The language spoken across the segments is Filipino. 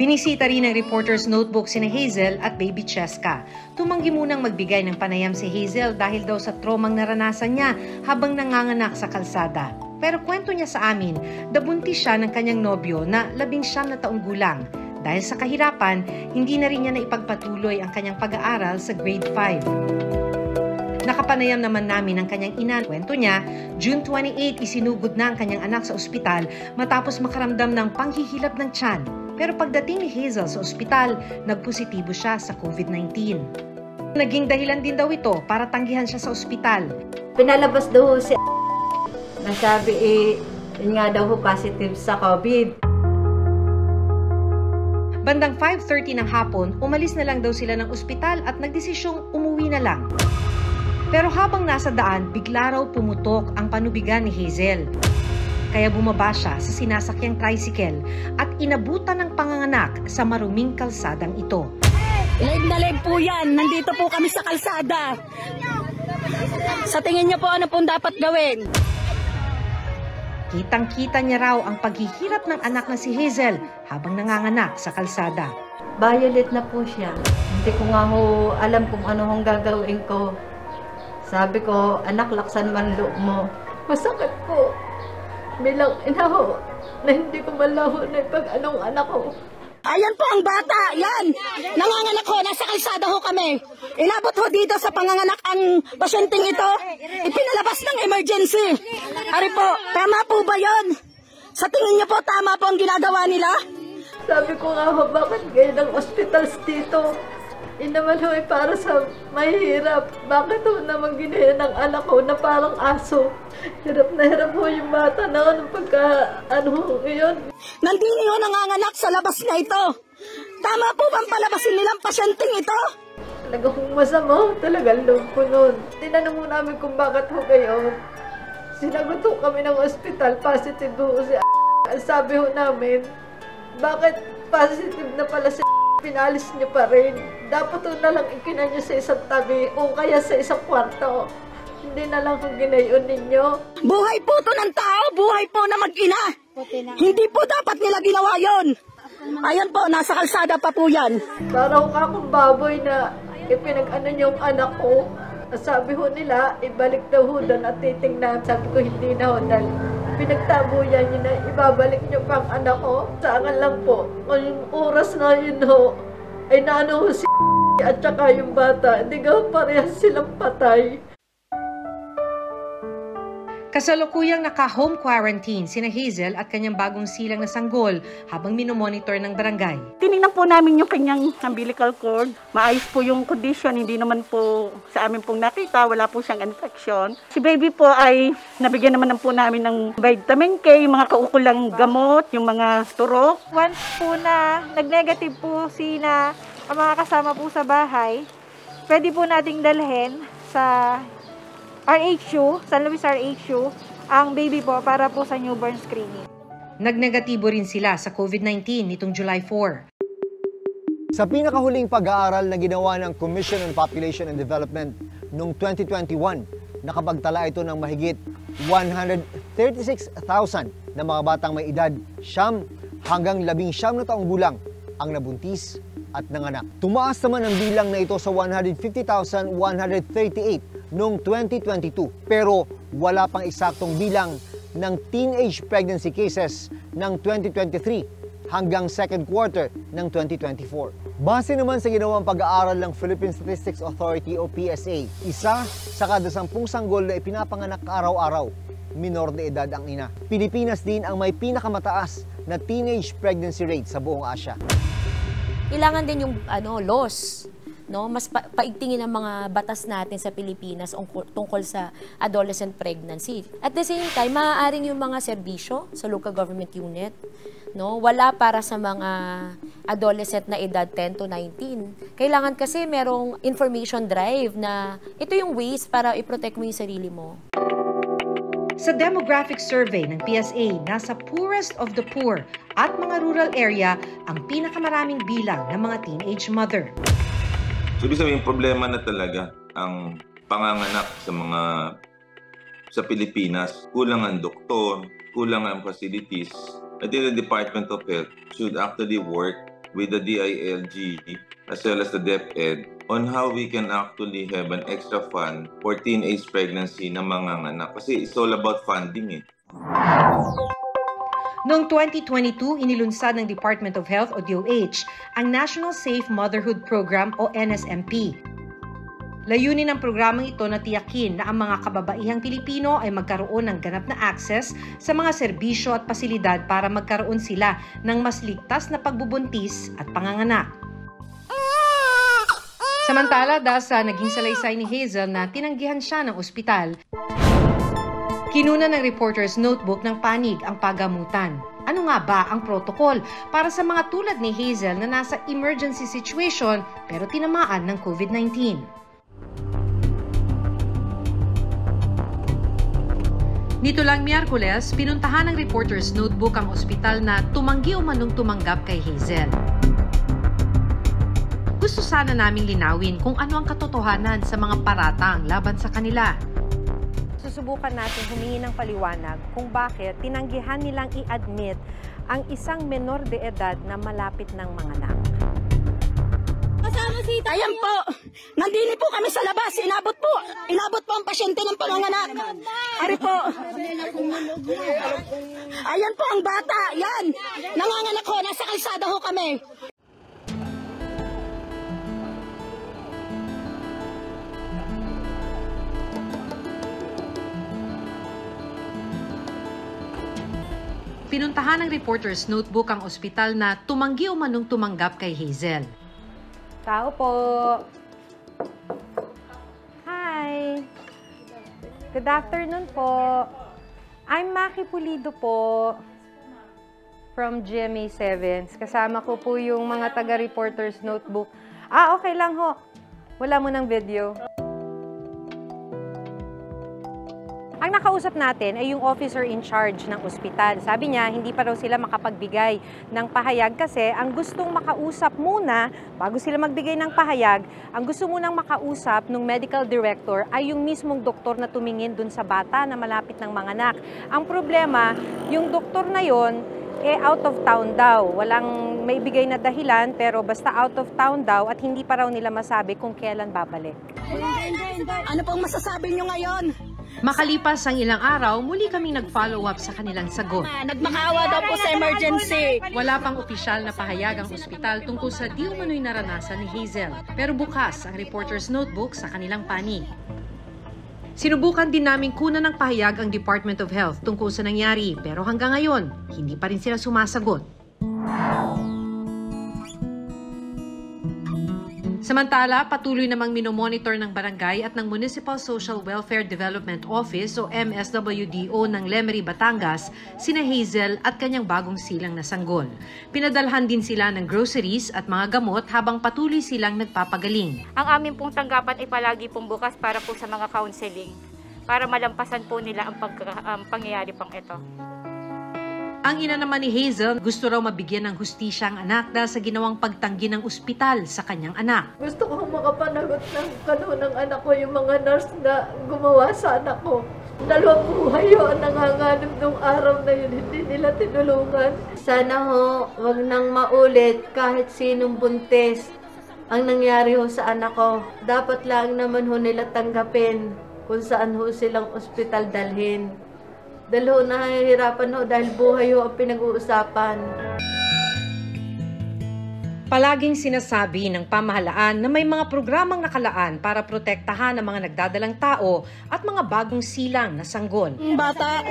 Binisita rin ng Reporter's Notebook sina Hazel at Baby Cheska. Tumanggi munang magbigay ng panayam si Hazel dahil daw sa tromang naranasan niya habang nanganganak sa kalsada. Pero kwento niya sa amin, nabuntis siya ng kanyang nobyo na 19 na taong gulang. Dahil sa kahirapan, hindi na rin niya naipagpatuloy ang kanyang pag-aaral sa grade 5. Nakapanayam naman namin ang kanyang ina. Kwento niya, June 28 isinugod na ang kanyang anak sa ospital matapos makaramdam ng panghihilab ng tiyan. Pero pagdating ni Hazel sa ospital, nagpositibo siya sa COVID-19. Naging dahilan din daw ito para tanggihan siya sa ospital. Pinalabas daw si nasabi yun nga daw positive sa COVID. Bandang 5:30 ng hapon, umalis na lang daw sila ng ospital at nagdesisyong umuwi na lang. Pero habang nasa daan, bigla raw pumutok ang panubigan ni Hazel. Kaya bumaba siya sa sinasakyang tricycle at inabutan ng panganganak sa maruming kalsadang ito. Leg na leg po yan. Nandito po kami sa kalsada. Sa tingin niyo po ano pong dapat gawin? Kitang-kita niya raw ang paghihirap ng anak na si Hazel habang nanganganak sa kalsada. Violet na po siya. Hindi ko nga ho alam kung ano hong gagawin ko. Sabi ko, anak, laksan man loob mo. Masakit po. Bilang ina ho, na hindi ko malaho na pag-anong anak ko. Ayan po ang bata, yan. Nanganganak ho, nasa kalsada ho kami. Inabot ho dito sa panganganak ang pasyenteng ito. Ipinalabas ng emergency. Ari po, tama po ba yon? Sa tingin niyo po, tama po ang ginagawa nila? Sabi ko nga ho, bakit ganyan ang hospitals dito? Inaman ho para sa mahirap. Bakit ho naman ginaya ng anak ko na parang aso? Hirap na hirap ho yung bata na anong yun. Nandini ho nanganganak sa labas na ito. Tama po bang palabasin nilang pasyenteng ito? Talaga kung masama ho, talagang loob ko nun. Tinanong mo namin kung bakit ho kayo. Sinagot ho kami ng ospital, positive ho si Ang sabi ho namin, bakit positive na pala si pinalis niyo pa rin. Dapat ho na lang ikinan niyo sa isang tabi o kaya sa isang kwarto. Hindi na lang kung ginayon ninyo. Buhay po to ng tao, buhay po na mag-ina. Hindi po dapat nila ginawa yon. Ayan po, nasa kalsada pa po yan. Para ho akong baboy na ipinag-ano niyo ang anak ko. Sabi ho nila, ibalik daw ho doon at titingnan. Sabi ko, hindi na ho dahil pinagtabuyan niyo na ibabalik niyo pang anak ko. Sa akin lang po, yung oras na yun ho, ay naano ho si at saka yung bata, hindi ka parehas silang patay. Kasalukuyang naka-home quarantine sina Hazel at kanyang bagong silang na sanggol habang minomonitor ng barangay. Tinignan po namin yung kanyang umbilical cord. Maayos po yung condition, hindi naman po sa amin pong nakita, wala po siyang infection. Si baby po ay nabigyan naman po namin ng vitamin K, yung mga kaukulang gamot, yung mga turok. Once po na nag-negative po sina ang mga kasama po sa bahay, pwede po nating dalhin sa RHU, San Luis RHU, ang baby po para po sa newborn screening. Nagnegatibo rin sila sa COVID-19 nitong July 4. Sa pinakahuling pag-aaral na ginawa ng Commission on Population and Development noong 2021, nakapagtala ito ng mahigit 136,000 na mga batang may edad 9 hanggang 19 na taong gulang ang nabuntis at nanganak. Tumaas naman ang bilang na ito sa 150,138 noong 2022 pero wala pang eksaktong bilang ng teenage pregnancy cases ng 2023 hanggang second quarter ng 2024. Base naman sa ginawang pag-aaral ng Philippine Statistics Authority o PSA, isa sa kada 10 sanggol na ipinapanganak araw-araw, minor de edad ang ina. Pilipinas din ang may pinakamataas na teenage pregnancy rate sa buong Asia. Kailangan din yung laws, no? Mas paigtingin ang mga batas natin sa Pilipinas tungkol sa adolescent pregnancy. At the same time, maaaring yung mga serbisyo sa local government unit, no, wala para sa mga adolescent na edad 10 to 19. Kailangan kasi merong information drive na ito yung ways para i-protect mo yung sarili mo. Sa demographic survey ng PSA, nasa poorest of the poor at mga rural area ang pinakamaraming bilang ng mga teenage mother. So, ibig sabihin, problema na talaga ang panganganak sa Pilipinas. Kulang ang doktor, kulang ang facilities. I think the Department of Health should actually work with the DILG as well as the DepEd on how we can actually have an extra fund for teenage pregnancy na manganganak. Kasi it's all about funding eh. Noong 2022, inilunsad ng Department of Health o DOH ang National Safe Motherhood Program o NSMP. Layunin ng programang ito na tiyakin na ang mga kababaihang Pilipino ay magkaroon ng ganap na access sa mga serbisyo at pasilidad para magkaroon sila ng mas ligtas na pagbubuntis at panganganak. Samantala, dahil sa naging salaysay ni Hazel na tinanggihan siya ng ospital, kinuna ng Reporter's Notebook ng panig ang paggamutan. Ano nga ba ang protocol para sa mga tulad ni Hazel na nasa emergency situation pero tinamaan ng COVID-19? Nito lang Miyerkules, pinuntahan ng Reporter's Notebook ang ospital na tumanggi o manong tumanggap kay Hazel. Gusto sana naming linawin kung ano ang katotohanan sa mga paratang laban sa kanila. Susubukan natin humingi ng paliwanag kung bakit tinanggihan nilang i-admit ang isang menor de edad na malapit ng manganak. Ayan po, nandini po kami sa labas, inabot po ang pasyente ng panganganak. Ari po. Ayan po ang bata, yan. Nanganganak ho, nasa kalsada ho kami. Pinuntahan ng Reporter's Notebook ang ospital na tumanggi o manong tumanggap kay Hazel. Tao po. Hi. Good afternoon po. I'm Maki Pulido po from GMA 7. Kasama ko po yung mga taga-Reporter's Notebook. Okay lang ho. Wala mo ng video. Ang nakausap natin ay yung officer in charge ng ospital. Sabi niya, hindi pa raw sila makapagbigay ng pahayag kasi ang gustong makausap muna, bago sila magbigay ng pahayag, ang gusto munang makausap ng medical director ay yung mismong doktor na tumingin dun sa bata na malapit ng manganak. Ang problema, yung doktor na yon out of town daw. Walang maibigay na dahilan pero basta out of town daw at hindi pa raw nila masabi kung kailan babalik. Ano pong masasabi nyo ngayon? Makalipas ang ilang araw, muli kaming nag-follow up sa kanilang sagot. Nagmakaawa daw po sa emergency. Wala pang opisyal na pahayag ang ospital tungkol sa di umano'y naranasan ni Hazel. Pero bukas ang Reporter's Notebook sa kanilang panig. Sinubukan din naming kunan ng pahayag ang Department of Health tungkol sa nangyari pero hanggang ngayon, hindi pa rin sila sumasagot. Samantala, patuloy namang minomonitor ng barangay at ng Municipal Social Welfare Development Office o MSWDO ng Lemery, Batangas, sina Hazel at kanyang bagong silang na sanggol. Pinadalhan din sila ng groceries at mga gamot habang patuloy silang nagpapagaling. Ang aming pong tanggapan ay palagi pong bukas para po sa mga counseling para malampasan po nila ang pangyayari pong ito. Ang ina naman ni Hazel, gusto raw mabigyan ng hustisya ang anak dahil sa ginawang pagtanggi ng ospital sa kanyang anak. Gusto ko makapanagot ng kanunang anak ko, yung mga nurse na gumawa sa anak ko. 2 buhay yun ang nanganganib nung araw na yun, hindi nila tinulungan. Sana ho, wag nang maulit kahit sinong buntis ang nangyari ho sa anak ko. Dapat lang naman ho nila tanggapin kung saan ho silang ospital dalhin. Dahil ho, nahihirapan ho dahil buhay ho ang pinag-uusapan. Palaging sinasabi ng pamahalaan na may mga programang nakalaan para protektahan ang mga nagdadalang tao at mga bagong silang na sanggol. Bata.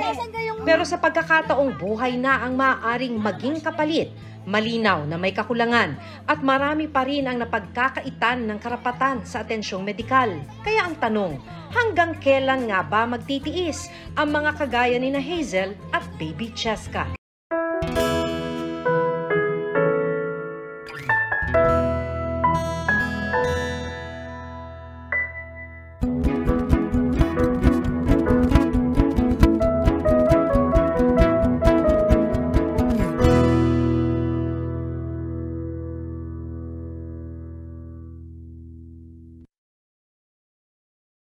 Pero sa pagkakataong buhay na ang maaaring maging kapalit, malinaw na may kakulangan at marami pa rin ang napagkakaitan ng karapatan sa atensyong medikal. Kaya ang tanong, hanggang kailan nga ba magtitiis ang mga kagaya ni na Hazel at Baby Cheska?